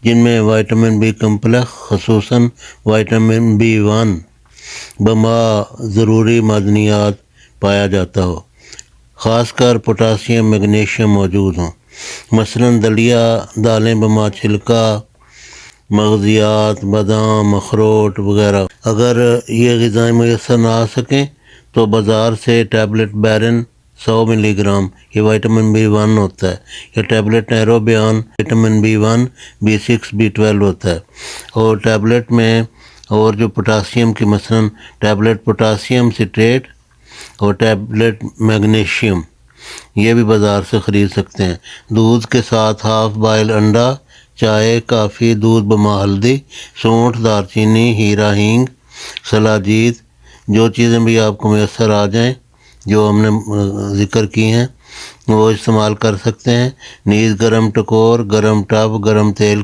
जिनमें vitamin B complex खसूसन vitamin B1 बमा ज़रूरी मादनियात पाया जाता हो, ख़ासकर पोटासियम मैग्नीशियम मौजूद हों। मसलन दलिया दालें बमा छिलका, मगज़ियात बादाम अखरोट वगैरह। अगर ये ग़िज़ाएँ मैसर ना आ सकें तो बाज़ार से टैबलेट बैरन 100 मिलीग्राम ये विटामिन B1 होता है, या tablet नैरोबियान vitamin B1 B6 B12 होता है। और टैबलेट में और जो पोटासियम की मसलन टैबलेट पोटासियम सिट्रेट और टैबलेट मैग्नीशियम ये भी बाज़ार से ख़रीद सकते हैं। दूध के साथ हाफ बॉयल अंडा, चाय, काफ़ी, दूध बमा हल्दी, सौंठ, दालचीनी, हीरा हींग, सलाजीत, जो चीज़ें भी आपको मैसर आ जाएं जो हमने ज़िक्र की हैं वो इस्तेमाल कर सकते हैं। नीज़ गरम टकोर, गरम टब, गरम तेल